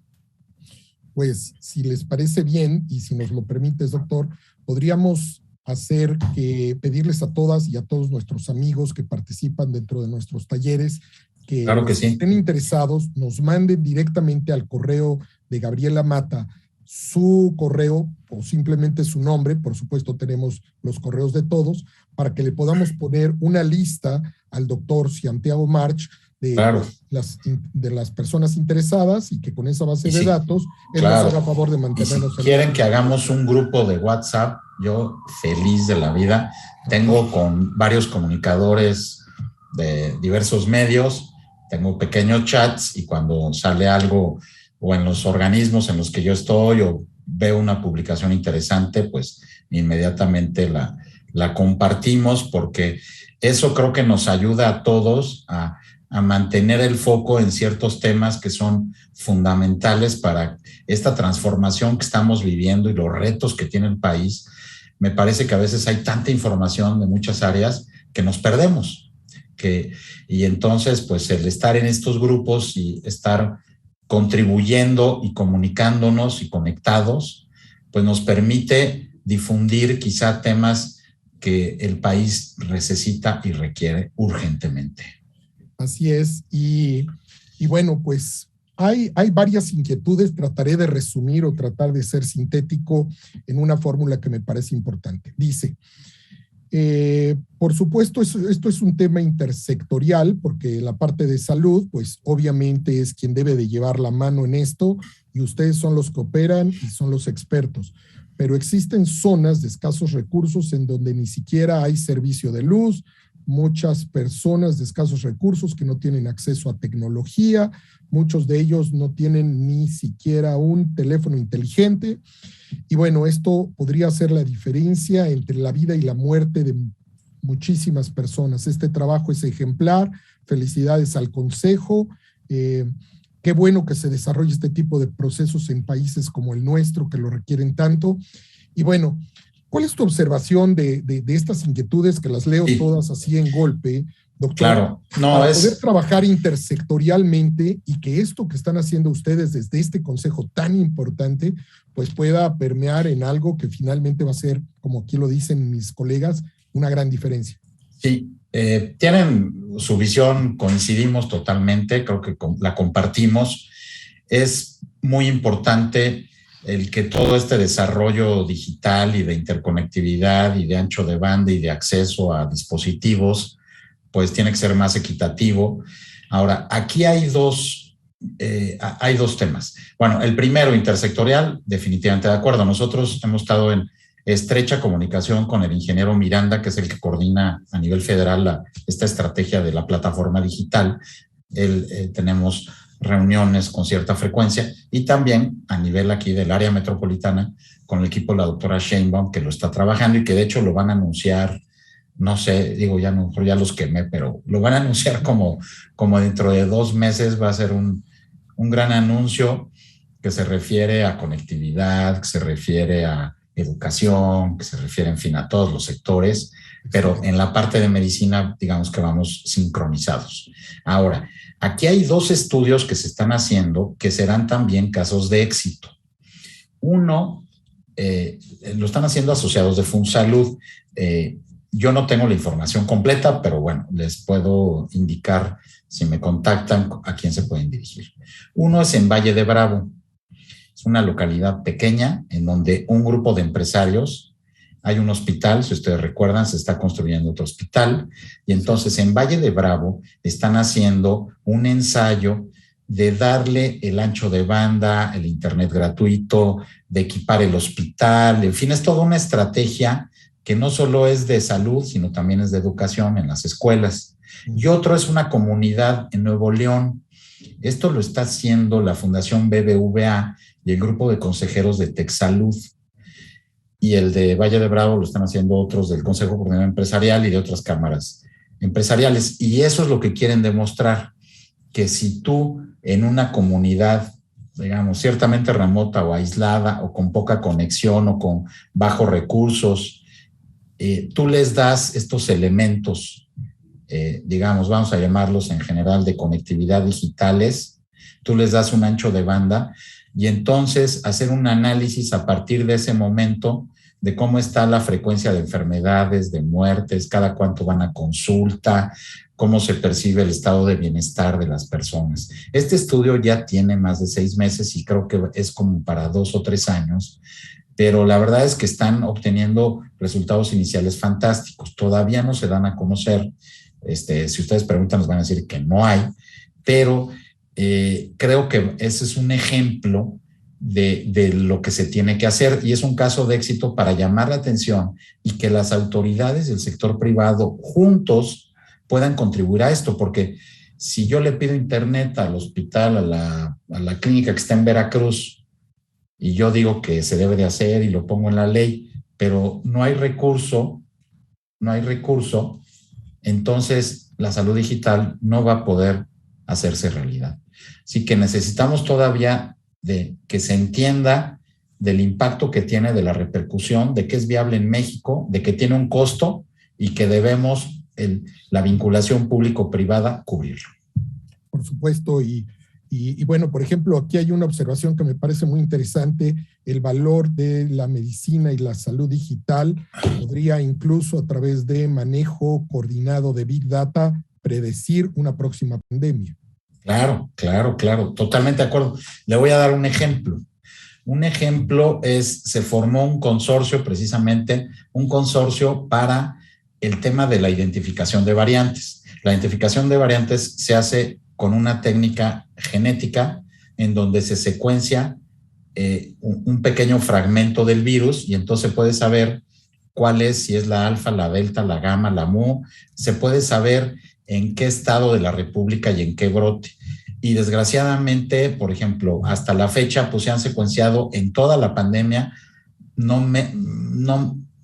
Pues si les parece bien y si nos lo permites, doctor, podríamos hacer que pedirles a todas y a todos nuestros amigos que participan dentro de nuestros talleres que, claro que sí, estén interesados, nos manden directamente al correo de Gabriela Mata su correo o simplemente su nombre. Por supuesto tenemos los correos de todos, para que le podamos poner una lista al doctor Santiago March de, claro, de las personas interesadas, y que con esa base de datos él claro, nos haga favor de mantenernos. Y si quieren que hagamos un grupo de WhatsApp, yo feliz de la vida. Tengo con varios comunicadores de diversos medios, tengo pequeños chats, y cuando sale algo o en los organismos en los que yo estoy o veo una publicación interesante, pues inmediatamente la compartimos, porque eso creo que nos ayuda a todos a mantener el foco en ciertos temas que son fundamentales para esta transformación que estamos viviendo y los retos que tiene el país. Me parece que a veces hay tanta información de muchas áreas que nos perdemos. Y entonces, pues el estar en estos grupos y estar contribuyendo y comunicándonos y conectados, pues nos permite difundir quizá temas que el país necesita y requiere urgentemente. Así es, y bueno, pues hay varias inquietudes. Trataré de resumir o tratar de ser sintético en una fórmula que me parece importante. Dice, por supuesto, esto es un tema intersectorial, porque la parte de salud, pues obviamente es quien debe de llevar la mano en esto, y ustedes son los que operan y son los expertos. Pero existen zonas de escasos recursos en donde ni siquiera hay servicio de luz, muchas personas de escasos recursos que no tienen acceso a tecnología, muchos de ellos no tienen ni siquiera un teléfono inteligente. Y bueno, esto podría ser la diferencia entre la vida y la muerte de muchísimas personas. Este trabajo es ejemplar. Felicidades al Consejo. Qué bueno que se desarrolle este tipo de procesos en países como el nuestro, que lo requieren tanto. Y bueno, ¿cuál es tu observación de estas inquietudes, que las leo todas así en golpe, doctor? Claro, no, para poder trabajar intersectorialmente y que esto que están haciendo ustedes desde este consejo tan importante, pues pueda permear en algo que finalmente va a ser, como aquí lo dicen mis colegas, una gran diferencia. Sí, tienen su visión, coincidimos totalmente, creo que la compartimos. Es muy importante el que todo este desarrollo digital y de interconectividad y de ancho de banda y de acceso a dispositivos, pues tiene que ser más equitativo. Ahora, aquí hay dos temas. Bueno, el primero, intersectorial, definitivamente de acuerdo. Nosotros hemos estado en estrecha comunicación con el ingeniero Miranda, que es el que coordina a nivel federal esta estrategia de la plataforma digital. Tenemos reuniones con cierta frecuencia y también a nivel aquí del área metropolitana con el equipo de la doctora Sheinbaum, que lo está trabajando y que de hecho lo van a anunciar, no sé, digo, ya no, ya los quemé, pero lo van a anunciar como dentro de 2 meses. Va a ser un gran anuncio que se refiere a conectividad, que se refiere a educación, que se refiere, en fin, a todos los sectores, pero en la parte de medicina, digamos que vamos sincronizados. Ahora, aquí hay 2 estudios que se están haciendo que serán también casos de éxito. Uno, lo están haciendo asociados de FunSalud. Yo no tengo la información completa, pero bueno, les puedo indicar, si me contactan, a quién se pueden dirigir. Uno es en Valle de Bravo. Es una localidad pequeña en donde un grupo de empresarios, hay un hospital, si ustedes recuerdan, se está construyendo otro hospital, y entonces en Valle de Bravo están haciendo un ensayo de darle el ancho de banda, el internet gratuito, de equipar el hospital, en fin, es toda una estrategia que no solo es de salud, sino también es de educación en las escuelas. Y otro es una comunidad en Nuevo León. Esto lo está haciendo la Fundación BBVA y el grupo de consejeros de TechSalud. Y el de Valle de Bravo lo están haciendo otros del Consejo Coordinador Empresarial y de otras cámaras empresariales. Y eso es lo que quieren demostrar, que si tú en una comunidad, digamos, ciertamente remota o aislada o con poca conexión o con bajos recursos, tú les das estos elementos, digamos, vamos a llamarlos en general de conectividad digitales, tú les das un ancho de banda y entonces hacer un análisis a partir de ese momento de cómo está la frecuencia de enfermedades, de muertes, cada cuánto van a consulta, cómo se percibe el estado de bienestar de las personas. Este estudio ya tiene más de 6 meses y creo que es como para 2 o 3 años, pero la verdad es que están obteniendo resultados iniciales fantásticos. Todavía no se dan a conocer. Si ustedes preguntan, nos van a decir que no hay, pero creo que ese es un ejemplo de lo que se tiene que hacer y es un caso de éxito para llamar la atención y que las autoridades del sector privado juntos puedan contribuir a esto, porque si yo le pido internet al hospital, a la clínica que está en Veracruz, y yo digo que se debe de hacer y lo pongo en la ley, pero no hay recurso, entonces la salud digital no va a poder hacerse realidad. Así que necesitamos todavía de que se entienda del impacto que tiene, de la repercusión, de que es viable en México, de que tiene un costo y que debemos la vinculación público-privada cubrirlo. Por supuesto, y bueno, por ejemplo, aquí hay una observación que me parece muy interesante, el valor de la medicina y la salud digital podría incluso a través de manejo coordinado de Big Data predecir una próxima pandemia. Claro, totalmente de acuerdo. Le voy a dar un ejemplo. Un ejemplo se formó un consorcio, precisamente un consorcio para el tema de la identificación de variantes. La identificación de variantes se hace con una técnica genética en donde se secuencia un pequeño fragmento del virus y entonces puede saber cuál es, si es la alfa, la delta, la gamma, la mu, se puede saber en qué estado de la República y en qué brote. Y desgraciadamente, por ejemplo, hasta la fecha, pues se han secuenciado en toda la pandemia no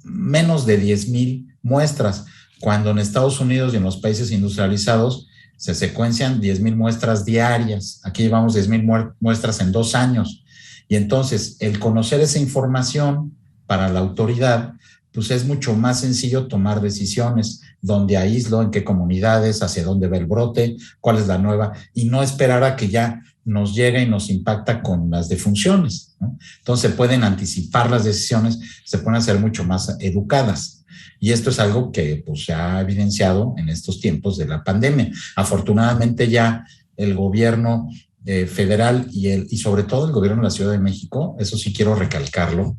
menos de 10,000 muestras, cuando en Estados Unidos y en los países industrializados se secuencian 10,000 muestras diarias. Aquí llevamos 10,000 muestras en 2 años. Y entonces, el conocer esa información para la autoridad, pues es mucho más sencillo tomar decisiones, dónde aíslo, en qué comunidades, hacia dónde va el brote, cuál es la nueva, y no esperar a que ya nos llegue y nos impacta con las defunciones, ¿no? Entonces, se pueden anticipar las decisiones, se pueden hacer mucho más educadas. Y esto es algo que pues, se ha evidenciado en estos tiempos de la pandemia. Afortunadamente ya el gobierno federal y sobre todo el gobierno de la Ciudad de México, eso sí quiero recalcarlo,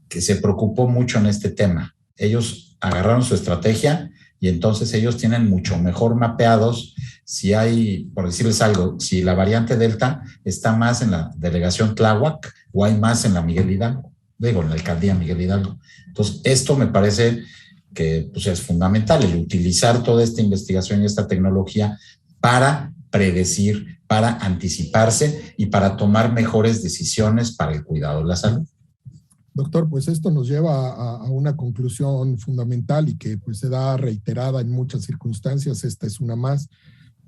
que se preocupó mucho en este tema. Ellos agarraron su estrategia y entonces ellos tienen mucho mejor mapeados si hay, por decirles algo, si la variante Delta está más en la delegación Tláhuac o hay más en la Miguel Hidalgo, digo, en la alcaldía Miguel Hidalgo. Entonces, esto me parece que pues, es fundamental, el utilizar toda esta investigación y esta tecnología para predecir, para anticiparse y para tomar mejores decisiones para el cuidado de la salud. Doctor, pues esto nos lleva a una conclusión fundamental y que pues se da reiterada en muchas circunstancias. Esta es una más.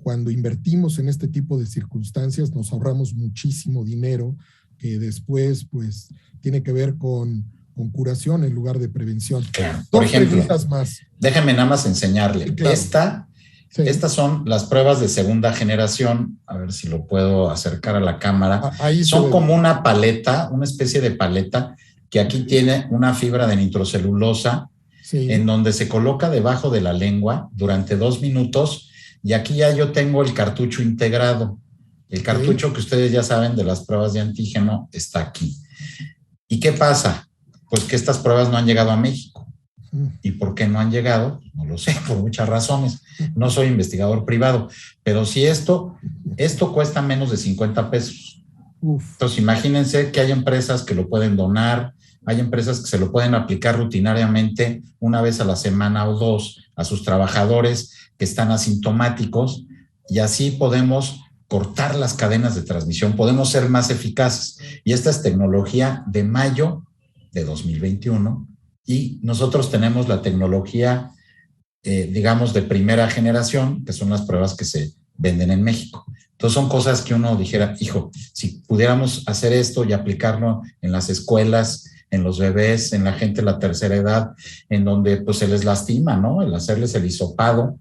Cuando invertimos en este tipo de circunstancias nos ahorramos muchísimo dinero que después pues tiene que ver con curación en lugar de prevención. Claro. Por ejemplo, más. Déjeme nada más enseñarle. Sí, claro. Estas son las pruebas de segunda generación. A ver si lo puedo acercar a la cámara. Ahí son como una paleta, una especie de paleta que aquí tiene una fibra de nitrocelulosa, sí, en donde se coloca debajo de la lengua durante 2 minutos y aquí ya yo tengo el cartucho integrado. El cartucho que ustedes ya saben de las pruebas de antígeno está aquí. ¿Y qué pasa? Pues que estas pruebas no han llegado a México. ¿Y por qué no han llegado? No lo sé, por muchas razones. No soy investigador privado, pero si esto cuesta menos de 50 pesos. Entonces imagínense que hay empresas que lo pueden donar, hay empresas que se lo pueden aplicar rutinariamente una vez a la semana o 2 a sus trabajadores que están asintomáticos y así podemos cortar las cadenas de transmisión, podemos ser más eficaces. Y esta es tecnología de mayo de 2021 y nosotros tenemos la tecnología, digamos, de primera generación, que son las pruebas que se venden en México. Entonces son cosas que uno dijera, hijo, si pudiéramos hacer esto y aplicarlo en las escuelas, en los bebés, en la gente de la tercera edad, en donde pues se les lastima, ¿no? El hacerles el hisopado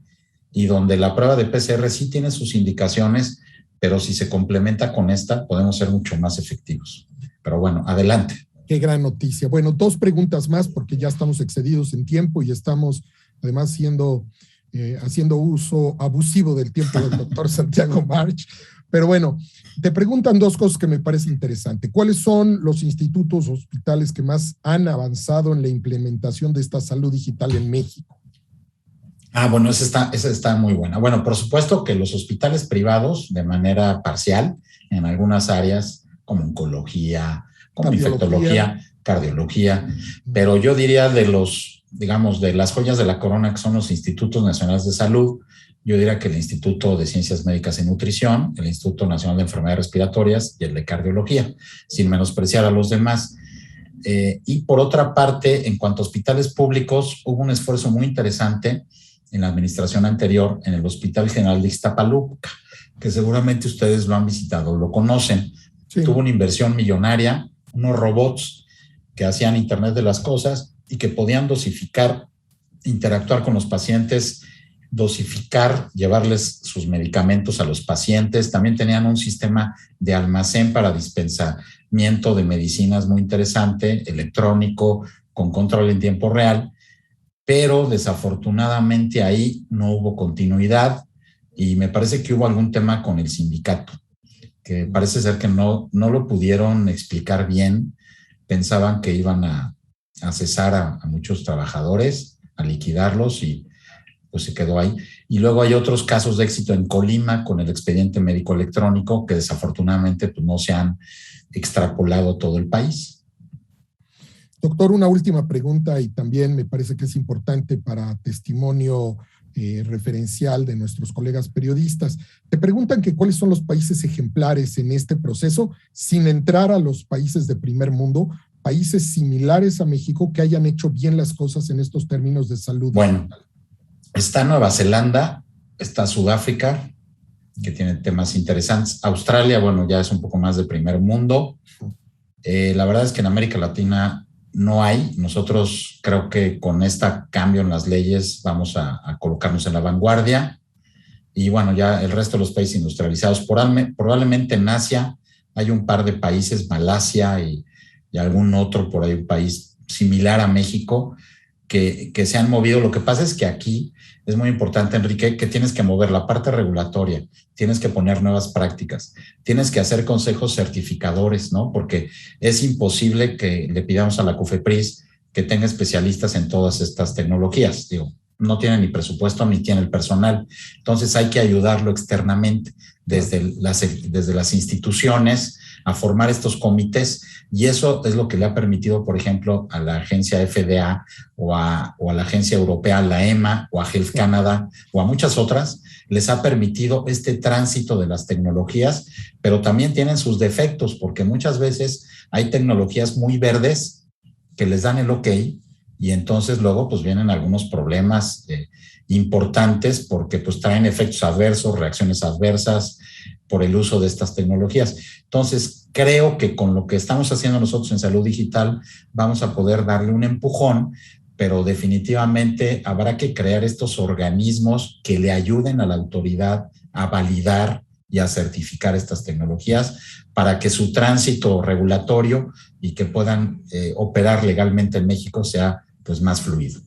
y donde la prueba de PCR sí tiene sus indicaciones, pero si se complementa con esta, podemos ser mucho más efectivos. Pero bueno, adelante. Qué gran noticia. Bueno, 2 preguntas más porque ya estamos excedidos en tiempo y estamos además haciendo uso abusivo del tiempo del doctor Santiago March. Pero bueno, te preguntan 2 cosas que me parece interesante. ¿Cuáles son los institutos o hospitales que más han avanzado en la implementación de esta salud digital en México? Bueno, esa está muy buena. Bueno, por supuesto que los hospitales privados, de manera parcial, en algunas áreas, como oncología, como infectología, cardiología, pero yo diría de las joyas de la corona, que son los institutos nacionales de salud, yo diría que el Instituto de Ciencias Médicas y Nutrición, el Instituto Nacional de Enfermedades Respiratorias y el de Cardiología, sin menospreciar a los demás. Y por otra parte, en cuanto a hospitales públicos, hubo un esfuerzo muy interesante en la administración anterior en el Hospital General de Ixtapaluca, que seguramente ustedes lo han visitado, lo conocen. Sí. Tuvo una inversión millonaria, unos robots que hacían Internet de las cosas y que podían dosificar, interactuar con los pacientes, dosificar, llevarles sus medicamentos a los pacientes. También tenían un sistema de almacén para dispensamiento de medicinas muy interesante, electrónico, con control en tiempo real, pero desafortunadamente ahí no hubo continuidad y me parece que hubo algún tema con el sindicato, que parece ser que no lo pudieron explicar bien. Pensaban que iban a cesar a muchos trabajadores, a liquidarlos y pues se quedó ahí. Y luego hay otros casos de éxito en Colima con el expediente médico electrónico que desafortunadamente pues, no se han extrapolado todo el país. Doctor, una última pregunta y también me parece que es importante para testimonio referencial de nuestros colegas periodistas. Te preguntan que cuáles son los países ejemplares en este proceso, sin entrar a los países de primer mundo, países similares a México que hayan hecho bien las cosas en estos términos de salud. Bueno, está Nueva Zelanda, está Sudáfrica, que tiene temas interesantes. Australia, bueno, ya es un poco más de primer mundo. La verdad es que en América Latina no hay. Nosotros creo que con este cambio en las leyes vamos a colocarnos en la vanguardia. Y bueno, ya el resto de los países industrializados, probablemente en Asia hay un par de países, Malasia y algún otro por ahí, un país similar a México, que se han movido. Lo que pasa es que aquí es muy importante, Enrique, que tienes que mover la parte regulatoria, tienes que poner nuevas prácticas, tienes que hacer consejos certificadores, ¿no? Porque es imposible que le pidamos a la COFEPRIS que tenga especialistas en todas estas tecnologías. Digo, no tiene ni presupuesto ni tiene el personal. Entonces hay que ayudarlo externamente desde las instituciones a formar estos comités, y eso es lo que le ha permitido, por ejemplo, a la agencia FDA o a la agencia europea, la EMA o a Health Canada o a muchas otras, les ha permitido este tránsito de las tecnologías, pero también tienen sus defectos, porque muchas veces hay tecnologías muy verdes que les dan el ok, y entonces luego pues vienen algunos problemas importantes porque pues traen efectos adversos, reacciones adversas por el uso de estas tecnologías. Entonces, creo que con lo que estamos haciendo nosotros en salud digital vamos a poder darle un empujón, pero definitivamente habrá que crear estos organismos que le ayuden a la autoridad a validar y a certificar estas tecnologías para que su tránsito regulatorio y que puedan operar legalmente en México sea pues más fluido.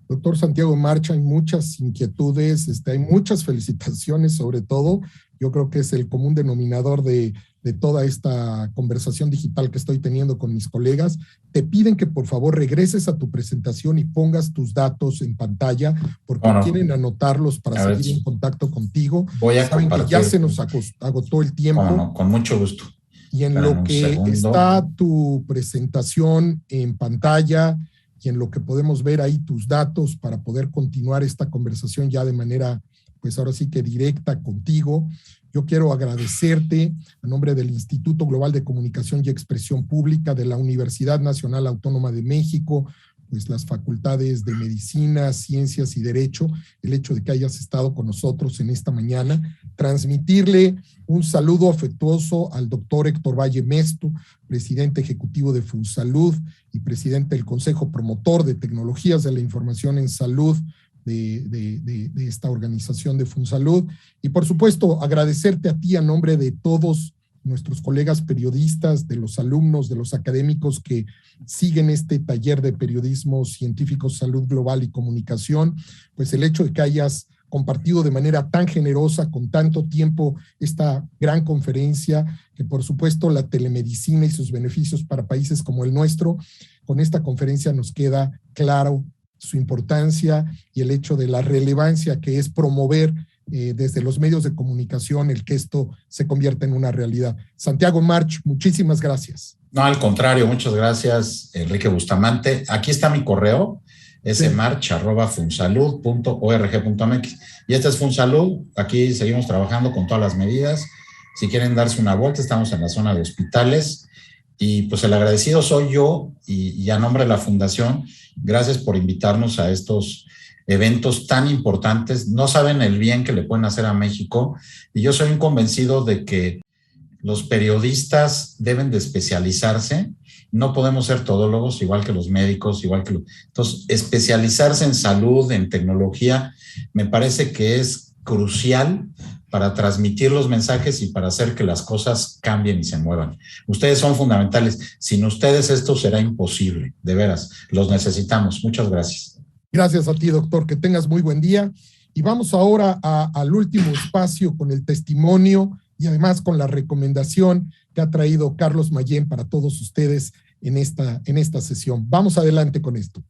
Doctor Santiago March, hay muchas inquietudes, hay muchas felicitaciones sobre todo. Yo creo que es el común denominador de toda esta conversación digital que estoy teniendo con mis colegas. Te piden que por favor regreses a tu presentación y pongas tus datos en pantalla porque quieren anotarlos para seguir en contacto contigo. Voy a Saben compartir. Que ya se nos agotó el tiempo. Con mucho gusto. Y en lo que está tu presentación en pantalla y en lo que podemos ver ahí tus datos para poder continuar esta conversación ya de manera, pues ahora sí que directa contigo, yo quiero agradecerte a nombre del Instituto Global de Comunicación y Expresión Pública de la Universidad Nacional Autónoma de México, pues las facultades de Medicina, Ciencias y Derecho, el hecho de que hayas estado con nosotros en esta mañana, transmitirle un saludo afectuoso al doctor Héctor Valle Mesto, presidente ejecutivo de FunSalud y presidente del Consejo Promotor de Tecnologías de la Información en Salud de esta organización de FunSalud. Y por supuesto, agradecerte a ti a nombre de todos nuestros colegas periodistas, de los alumnos, de los académicos que siguen este taller de periodismo científico, salud global y comunicación, pues el hecho de que hayas compartido de manera tan generosa, con tanto tiempo, esta gran conferencia, que por supuesto la telemedicina y sus beneficios para países como el nuestro, con esta conferencia nos queda claro su importancia y el hecho de la relevancia que es promover desde los medios de comunicación el que esto se convierta en una realidad. Santiago March, muchísimas gracias. No, al contrario, muchas gracias, Enrique Bustamante. Aquí está mi correo, smarch@funsalud.org.mx. Y este es FunSalud. Aquí seguimos trabajando con todas las medidas. Si quieren darse una vuelta, estamos en la zona de hospitales. Y pues el agradecido soy yo y a nombre de la Fundación, gracias por invitarnos a estos eventos tan importantes. No saben el bien que le pueden hacer a México. Y yo soy un convencido de que los periodistas deben de especializarse. No podemos ser todólogos igual que los médicos, entonces, especializarse en salud, en tecnología, me parece que es crucial para transmitir los mensajes y para hacer que las cosas cambien y se muevan. Ustedes son fundamentales. Sin ustedes esto será imposible, de veras. Los necesitamos. Muchas gracias. Gracias a ti, doctor. Que tengas muy buen día. Y vamos ahora al último espacio con el testimonio y además con la recomendación que ha traído Carlos Mayén para todos ustedes en esta sesión. Vamos adelante con esto.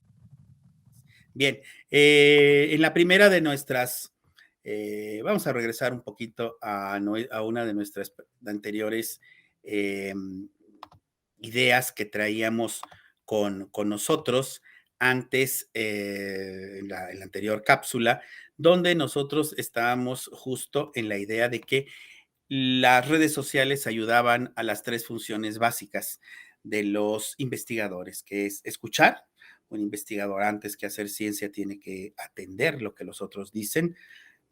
Bien, en la primera de nuestras, vamos a regresar un poquito a una de nuestras anteriores ideas que traíamos con nosotros antes, en la anterior cápsula, donde nosotros estábamos justo en la idea de que las redes sociales ayudaban a las 3 funciones básicas de los investigadores, que es escuchar. Un investigador, antes que hacer ciencia, tiene que atender lo que los otros dicen.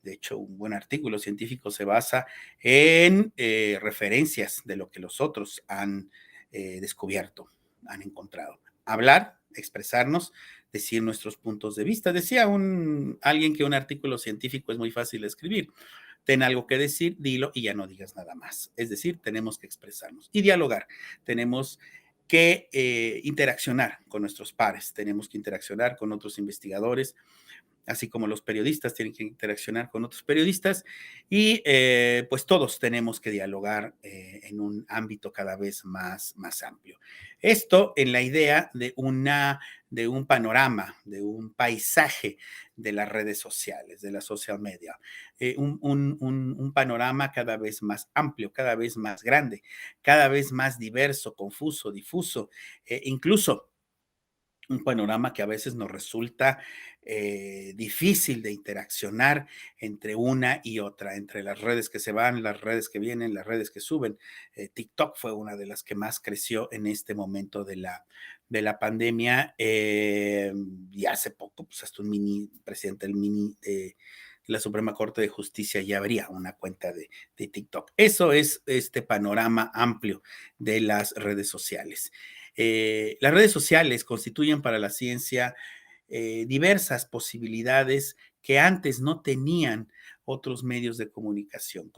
De hecho, un buen artículo científico se basa en referencias de lo que los otros han descubierto, han encontrado. Hablar, expresarnos, decir nuestros puntos de vista. Decía alguien que un artículo científico es muy fácil de escribir. Ten algo que decir, dilo y ya no digas nada más. Es decir, tenemos que expresarnos y dialogar. Tenemos que interaccionar con nuestros pares, tenemos que interaccionar con otros investigadores, así como los periodistas tienen que interaccionar con otros periodistas y pues todos tenemos que dialogar en un ámbito cada vez más amplio. Esto en la idea de un panorama, de un paisaje de las redes sociales, de la social media, un panorama cada vez más amplio, cada vez más grande, cada vez más diverso, confuso, difuso, incluso un panorama que a veces nos resulta difícil de interaccionar entre una y otra, entre las redes que se van, las redes que vienen, las redes que suben. TikTok fue una de las que más creció en este momento de la pandemia y hace poco, pues hasta un presidente de la Suprema Corte de Justicia ya abría una cuenta de TikTok. Eso es este panorama amplio de las redes sociales. Las redes sociales constituyen para la ciencia diversas posibilidades que antes no tenían otros medios de comunicación,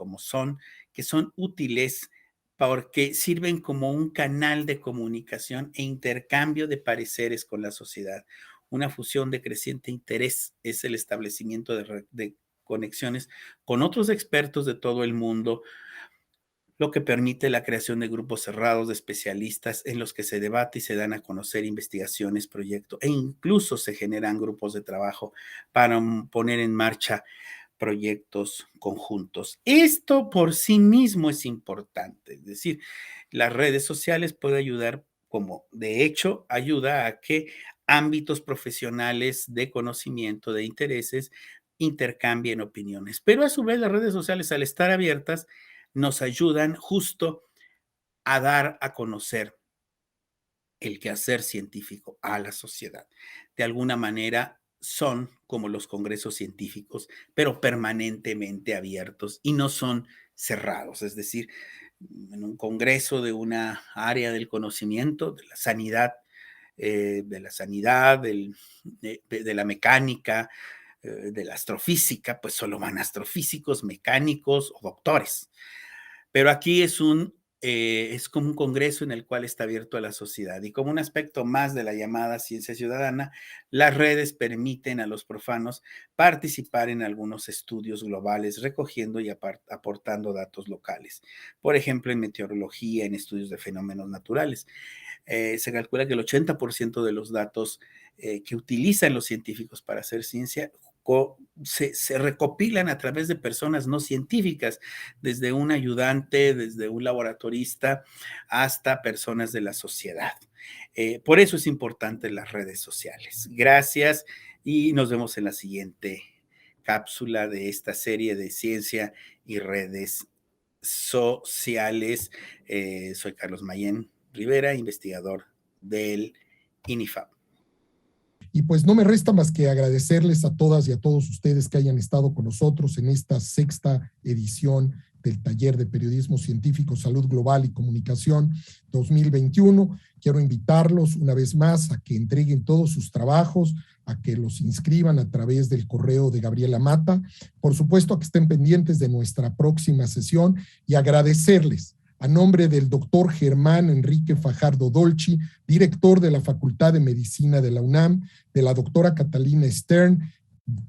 que son útiles porque sirven como un canal de comunicación e intercambio de pareceres con la sociedad. Una fusión de creciente interés es el establecimiento de conexiones con otros expertos de todo el mundo, lo que permite la creación de grupos cerrados de especialistas en los que se debate y se dan a conocer investigaciones, proyectos e incluso se generan grupos de trabajo para poner en marcha proyectos conjuntos. Esto por sí mismo es importante, es decir, las redes sociales pueden ayudar, como de hecho ayuda a que ámbitos profesionales de conocimiento, de intereses, intercambien opiniones. Pero a su vez las redes sociales, al estar abiertas, nos ayudan justo a dar a conocer el quehacer científico a la sociedad. De alguna manera son como los congresos científicos, pero permanentemente abiertos y no son cerrados. Es decir, en un congreso de una área del conocimiento, de la sanidad, de la mecánica, de la astrofísica, pues solo van astrofísicos, mecánicos o doctores. Pero aquí es como un congreso en el cual está abierto a la sociedad y como un aspecto más de la llamada ciencia ciudadana, las redes permiten a los profanos participar en algunos estudios globales, recogiendo y aportando datos locales. Por ejemplo, en meteorología, en estudios de fenómenos naturales. Se calcula que el 80% de los datos que utilizan los científicos para hacer ciencia se recopilan a través de personas no científicas, desde un ayudante, desde un laboratorista, hasta personas de la sociedad. Por eso es importante las redes sociales. Gracias y nos vemos en la siguiente cápsula de esta serie de ciencia y redes sociales. Soy Carlos Mayén Rivera, investigador del INIFAP. Y pues no me resta más que agradecerles a todas y a todos ustedes que hayan estado con nosotros en esta sexta edición del Taller de Periodismo Científico, Salud Global y Comunicación 2021. Quiero invitarlos una vez más a que entreguen todos sus trabajos, a que los inscriban a través del correo de Gabriela Mata. Por supuesto, a que estén pendientes de nuestra próxima sesión y agradecerles a nombre del doctor Germán Enrique Fajardo Dolci, director de la Facultad de Medicina de la UNAM, de la doctora Catalina Stern,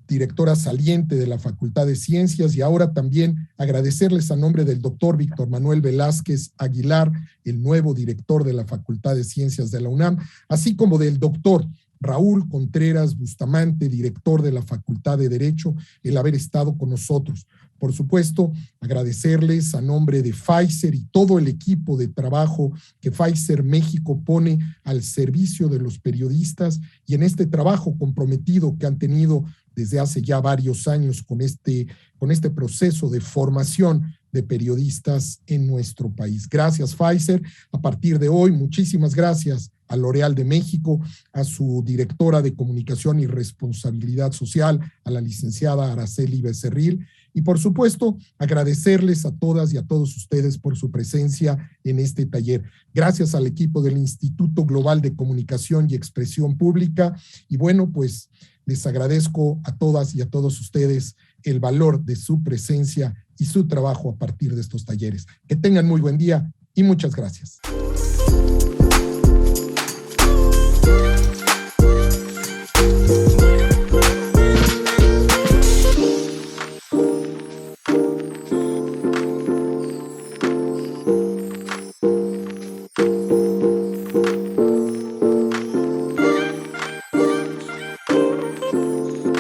directora saliente de la Facultad de Ciencias, y ahora también agradecerles a nombre del doctor Víctor Manuel Velázquez Aguilar, el nuevo director de la Facultad de Ciencias de la UNAM, así como del doctor Raúl Contreras Bustamante, director de la Facultad de Derecho, el haber estado con nosotros. Por supuesto, agradecerles a nombre de Pfizer y todo el equipo de trabajo que Pfizer México pone al servicio de los periodistas y en este trabajo comprometido que han tenido desde hace ya varios años con este proceso de formación de periodistas en nuestro país. Gracias, Pfizer. A partir de hoy, muchísimas gracias a L'Oréal de México, a su directora de Comunicación y Responsabilidad Social, a la licenciada Araceli Becerril, y por supuesto, agradecerles a todas y a todos ustedes por su presencia en este taller. Gracias al equipo del Instituto Global de Comunicación y Expresión Pública, y bueno, pues les agradezco a todas y a todos ustedes el valor de su presencia y su trabajo a partir de estos talleres. Que tengan muy buen día y muchas gracias.